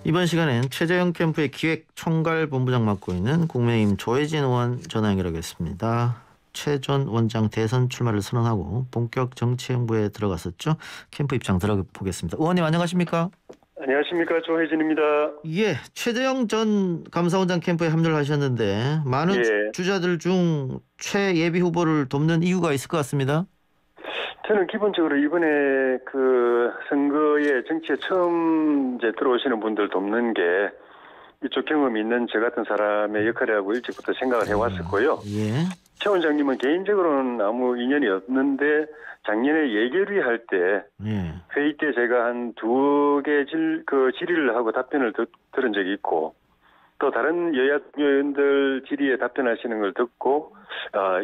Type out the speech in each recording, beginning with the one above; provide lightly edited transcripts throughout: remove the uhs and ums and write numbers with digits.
이번 시간엔 최재형 캠프의 기획총괄본부장 맡고 있는 국민의힘 조혜진 의원 전화 연결하겠습니다. 최 전 원장 대선 출마를 선언하고 본격 정치 행보에 들어갔었죠. 캠프 입장 들어보겠습니다. 의원님 안녕하십니까? 안녕하십니까, 조혜진입니다. 예, 최재형 전 감사원장 캠프에 합류를 하셨는데 많은 예. 주자들 중 최 예비 후보를 돕는 이유가 있을 것 같습니다. 저는 기본적으로 이번에 그 선거에 정치에 처음 이제 들어오시는 분들 돕는 게 이쪽 경험이 있는 저 같은 사람의 역할이라고 일찍부터 생각을 해왔었고요. 예. 최 원장님은 개인적으로는 아무 인연이 없는데 작년에 예결위 할 때 예. 회의 때 제가 한 2개 질의를 하고 답변을 들은 적이 있고 또 다른 여야 의원들 질의에 답변하시는 걸 듣고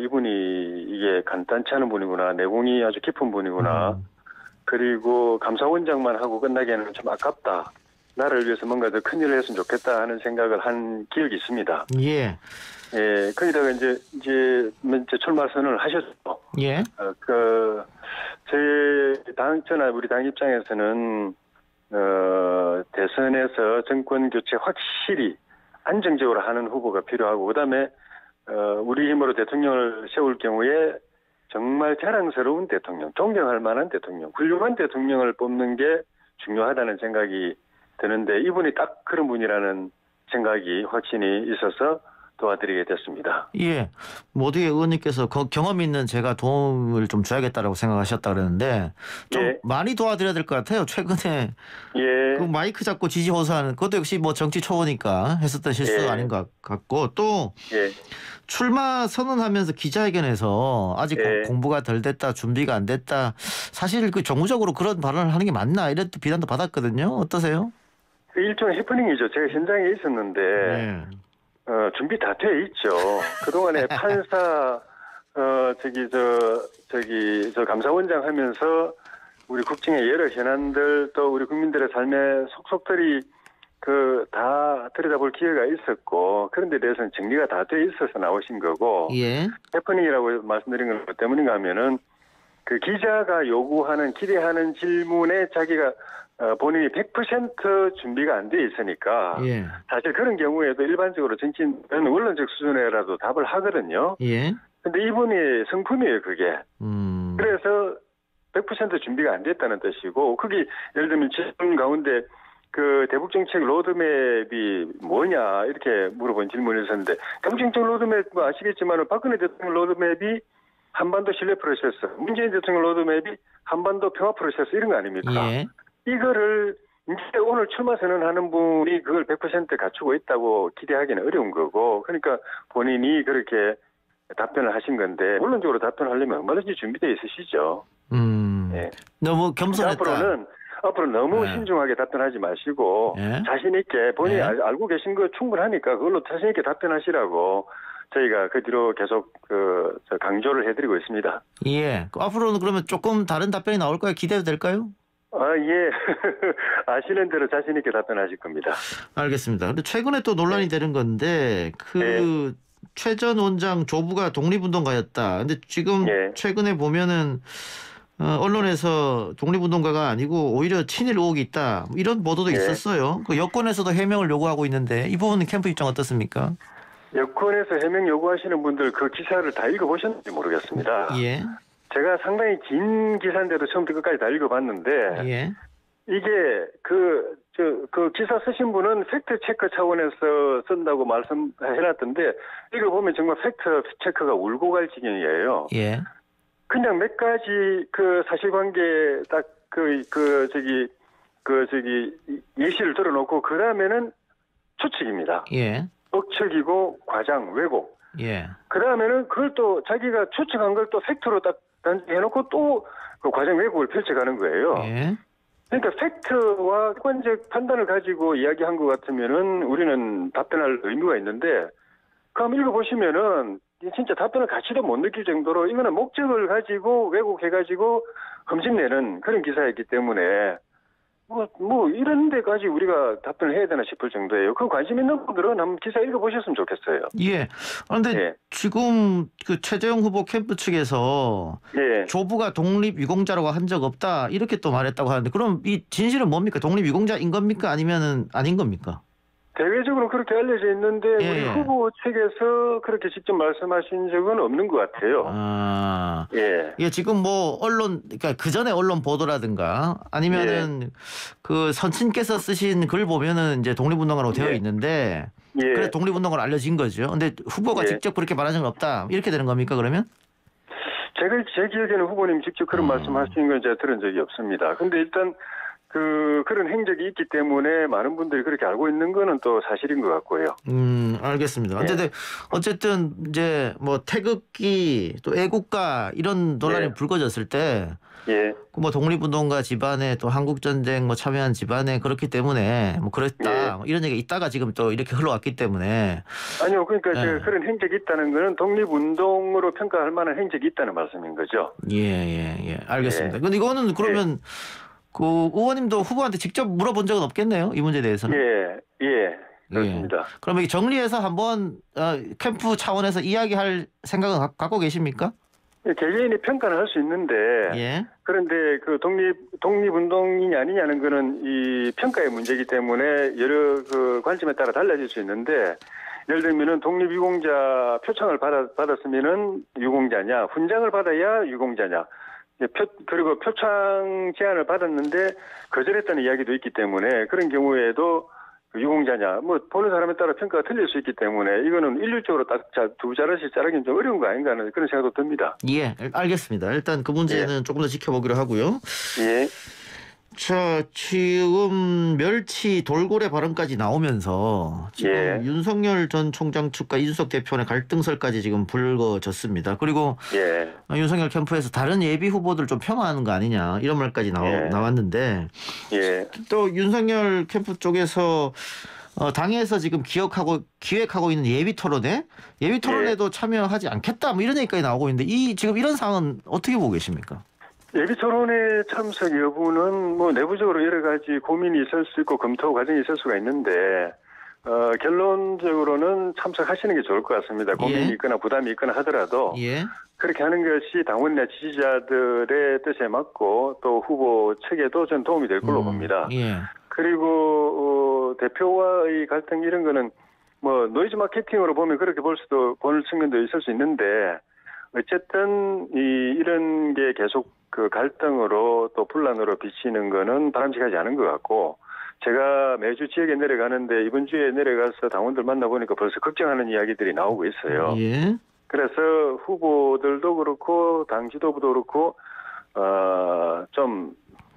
이분이 이게 간단치 않은 분이구나, 내공이 아주 깊은 분이구나. 그리고 감사원장만 하고 끝나기에는 좀 아깝다. 나를 위해서 뭔가 더 큰일을 했으면 좋겠다 하는 생각을 한 기억이 있습니다. 예. 예, 거기다가 이제 출마 선언을 하셨죠. 예. 저나 우리 당 입장에서는 대선에서 정권 교체 확실히 안정적으로 하는 후보가 필요하고, 그다음에 우리 힘으로 대통령을 세울 경우에 정말 자랑스러운 대통령, 존경할 만한 대통령, 훌륭한 대통령을 뽑는 게 중요하다는 생각이 드는데 이분이 딱 그런 분이라는 생각이 확신이 있어서 도와드리게 됐습니다. 예. 모두의 의원님께서 경험 있는 제가 도움을 좀 줘야겠다라고 생각하셨다 그랬는데 좀 예. 많이 도와드려야 될 것 같아요. 최근에 예. 그 마이크 잡고 지지 호소하는 그것도 역시 뭐 정치 초보니까 했었던 실수 예. 아닌 것 같고 또 예. 출마 선언하면서 기자회견에서 아직 예. 공부가 덜 됐다, 준비가 안 됐다. 사실 그 정무적으로 그런 발언을 하는 게 맞나 이런 비난도 받았거든요. 어떠세요? 그 일종의 해프닝이죠. 제가 현장에 있었는데 네. 준비 다 돼 있죠. 그동안에 판사, 저 감사원장 하면서 우리 국정의 여러 현안들 또 우리 국민들의 삶의 속속들이 다 들여다볼 기회가 있었고 그런 데 대해서는 정리가 다 돼 있어서 나오신 거고. 예. 해프닝이라고 말씀드린 건 뭐 때문인가 하면은 그 기자가 요구하는, 기대하는 질문에 자기가 본인이 100% 준비가 안 돼 있으니까 예. 사실 그런 경우에도 일반적으로 정치인은 원론적 수준에라도 답을 하거든요. 예. 근데 이분이 성품이에요, 그게. 그래서 100% 준비가 안 됐다는 뜻이고, 거기 예를 들면 질문 가운데 그 대북정책 로드맵이 뭐냐 이렇게 물어본 질문이 있었는데, 대북정책 로드맵 뭐 아시겠지만 박근혜 대통령 로드맵이 한반도 신뢰 프로세스, 문재인 대통령 로드맵이 한반도 평화 프로세스 이런 거 아닙니까? 예. 이거를 이제 오늘 출마 선언하는 분이 그걸 100% 갖추고 있다고 기대하기는 어려운 거고, 그러니까 본인이 그렇게 답변을 하신 건데, 물론적으로 답변하려면 얼마든지 준비되어 있으시죠. 예. 너무 겸손했다. 앞으로 너무 신중하게 답변하지 마시고 자신 있게 본인이 알고 계신 거 충분하니까 그걸로 자신 있게 답변하시라고 저희가 그 뒤로 계속 강조를 해드리고 있습니다. 예. 앞으로는 그러면 조금 다른 답변이 나올까요? 기대도 될까요? 예. 아시는 대로 자신 있게 답변하실 겁니다. 알겠습니다. 근데 최근에 또 논란이 되는 건데 최 전 원장 조부가 독립운동가였다. 근데 지금 최근에 보면은 언론에서 독립운동가가 아니고 오히려 친일 의혹이 있다. 이런 보도도 있었어요. 그 여권에서도 해명을 요구하고 있는데 이 부분은 캠프 입장 어떻습니까? 여권에서 해명 요구하시는 분들 그 기사를 다 읽어보셨는지 모르겠습니다. 예. 제가 상당히 긴 기사인데도 처음부터 끝까지 다 읽어봤는데 이게 그 기사 쓰신 분은 팩트 체크 차원에서 쓴다고 말씀해놨던데 이거 보면 정말 팩트 체크가 울고 갈 지경이에요. 예. 그냥 몇 가지 그 사실관계 딱 예시를 들어놓고 그 다음에는 추측입니다. 예. 억측이고 과장 왜곡. 예. 그 다음에는 그걸 또 자기가 추측한 걸 또 팩트로 딱 해놓고 또 그 과장 왜곡을 펼쳐가는 거예요. 예. 그러니까 팩트와 객관적 판단을 가지고 이야기한 것 같으면은 우리는 답변할 의무가 있는데, 그럼 읽어보시면은 진짜 답변을 가치도 못 느낄 정도로 이거는 목적을 가지고 왜곡해가지고 흠집내는 그런 기사였기 때문에 이런 데까지 우리가 답변을 해야 되나 싶을 정도예요. 그 관심 있는 분들은 한번 기사 읽어보셨으면 좋겠어요. 예. 그런데 예. 지금 그 최재형 후보 캠프 측에서 예. 조부가 독립유공자라고 한 적 없다 이렇게 또 말했다고 하는데 그럼 이 진실은 뭡니까? 독립유공자인 겁니까? 아니면은 아닌 겁니까? 대외적으로 그렇게 알려져 있는데 예, 우리 예. 후보 측에서 그렇게 직접 말씀하신 적은 없는 것 같아요. 아, 예. 이게 지금 뭐 언론, 그러니까 그 전에 언론 보도라든가 아니면은 그 선친께서 쓰신 글 보면은 이제 독립운동가라고 되어 예. 있는데 예. 그래 독립운동가로 알려진 거죠. 근데 후보가 예. 직접 그렇게 말한 적은 없다 이렇게 되는 겁니까 그러면? 제 기억에는 후보님 직접 그런 말씀하시는 건 제가 들은 적이 없습니다. 근데 일단 그런 행적이 있기 때문에 많은 분들이 그렇게 알고 있는 거는 또 사실인 것 같고요. 알겠습니다. 예. 어쨌든 이제 뭐 태극기 또 애국가 이런 논란이 예. 불거졌을 때 예. 뭐 독립운동가 집안에 또 한국전쟁 뭐 참여한 집안에 그렇기 때문에 뭐 그랬다 예. 뭐 이런 얘기가 있다가 지금 또 이렇게 흘러왔기 때문에 아니요, 그러니까 예. 제가 그런 행적이 있다는 거는 독립운동으로 평가할 만한 행적이 있다는 말씀인 거죠. 예. 알겠습니다. 예. 근데 이거는 그러면 그 의원님도 후보한테 직접 물어본 적은 없겠네요. 이 문제에 대해서는. 예. 그렇습니다. 그럼 이게 정리해서 한번 캠프 차원에서 이야기할 생각은 갖고 계십니까? 개개인이 평가는 할 수 있는데 예. 그런데 그 독립운동이냐 아니냐는 거는 이 평가의 문제이기 때문에 여러 그 관점에 따라 달라질 수 있는데 예를 들면은 독립유공자 표창을 받았으면은 유공자냐, 훈장을 받아야 유공자냐. 그리고 표창 제안을 받았는데 거절했다는 이야기도 있기 때문에 그런 경우에도 유공자냐, 뭐 보는 사람에 따라 평가가 틀릴 수 있기 때문에 이거는 일률적으로 딱 두 자르씩 자르기는 좀 어려운 거 아닌가 하는 그런 생각도 듭니다. 예, 알겠습니다. 일단 그 문제는 조금 더 지켜보기로 하고요. 예. 자, 지금 멸치 돌고래 발언까지 나오면서 지금 윤석열 전 총장 측과 이준석 대표 간의 갈등설까지 지금 불거졌습니다. 그리고 윤석열 캠프에서 다른 예비 후보들 좀 폄하하는 거 아니냐 이런 말까지 나왔는데 또 윤석열 캠프 쪽에서 당에서 지금 기획하고 있는 예비 토론에도 참여하지 않겠다 뭐 이런 얘기까지 나오고 있는데 지금 이런 상황은 어떻게 보고 계십니까? 예비 토론회 참석 여부는 뭐 내부적으로 여러 가지 고민이 있을 수 있고 검토 과정이 있을 수가 있는데 결론적으로는 참석하시는 게 좋을 것 같습니다. 고민이 있거나 부담이 있거나 하더라도 그렇게 하는 것이 당원이나 지지자들의 뜻에 맞고 또 후보 측에도 전 도움이 될 걸로 봅니다. 그리고 대표와의 갈등 이런 거는 뭐 노이즈 마케팅으로 보면 그렇게 볼 측면도 있을 수 있는데 어쨌든 이런 게 계속 그 갈등으로 또 분란으로 비치는 거는 바람직하지 않은 것 같고 제가 매주 지역에 내려가는데 이번 주에 내려가서 당원들 만나보니까 벌써 걱정하는 이야기들이 나오고 있어요. 그래서 후보들도 그렇고 당 지도부도 그렇고 좀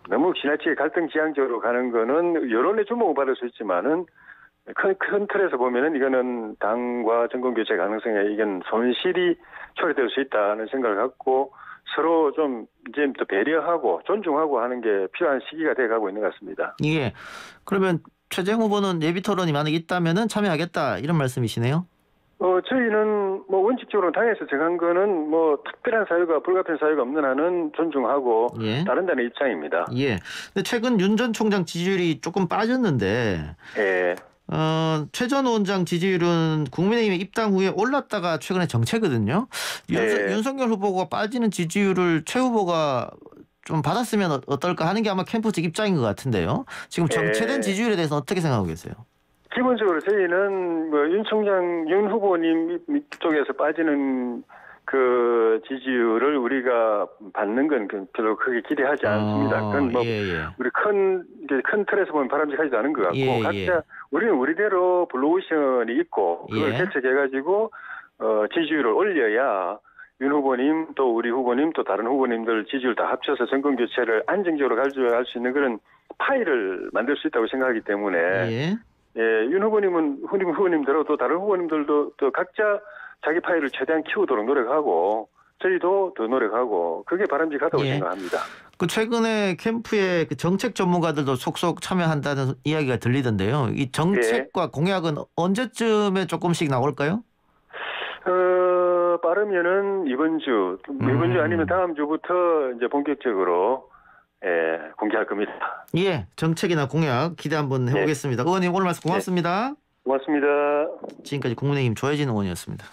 너무 지나치게 갈등 지향적으로 가는 거는 여론의 주목을 받을 수 있지만은 큰 틀에서 보면은 이거는 당과 정권 교체 가능성에 이건 손실이 초래될 수 있다는 생각을 갖고 서로 좀 이제 또 배려하고 존중하고 하는 게 필요한 시기가 돼가고 있는 것 같습니다. 예. 그러면 최재형 후보는 예비 토론이 만약 있다면은 참여하겠다 이런 말씀이시네요. 저희는 뭐 원칙적으로 당에서 정한 거는 뭐 특별한 사유가 불가피한 사유가 없는 한은 존중하고 따른다는 입장입니다. 근데 최근 윤 전 총장 지지율이 조금 빠졌는데. 최 전 원장 지지율은 국민의힘에 입당 후에 올랐다가 최근에 정체거든요. 윤석열 후보가 빠지는 지지율을 최 후보가 좀 받았으면 어떨까 하는 게 아마 캠프 측 입장인 것 같은데요. 지금 정체된 지지율에 대해서 어떻게 생각하고 계세요? 기본적으로 저희는 뭐 윤 후보님 쪽에서 빠지는 그 지지율을 우리가 받는 건 별로 크게 기대하지 않습니다. 그건 뭐 우리 큰 틀에서 보면 바람직하지도 않은 것 같고 각자 우리는 우리대로 블루오션이 있고 그걸 개척해가지고 지지율을 올려야 윤 후보님 또 우리 후보님 또 다른 후보님들 지지율 다 합쳐서 정권 교체를 안정적으로 가져갈 수 있는 그런 파일을 만들 수 있다고 생각하기 때문에 윤 후보님은 후보님대로 또 다른 후보님들도 또 각자 자기 파일을 최대한 키우도록 노력하고 저희도 더 노력하고 그게 바람직하다고 생각합니다. 그 최근에 캠프에 그 정책 전문가들도 속속 참여한다는 이야기가 들리던데요. 이 정책과 공약은 언제쯤에 조금씩 나올까요? 빠르면은 이번 주 아니면 다음 주부터 이제 본격적으로 공개 공개할 겁니다. 예, 정책이나 공약 기대 한번 해보겠습니다. 의원님 오늘 말씀 고맙습니다. 고맙습니다. 지금까지 국민의힘 조혜진 의원이었습니다.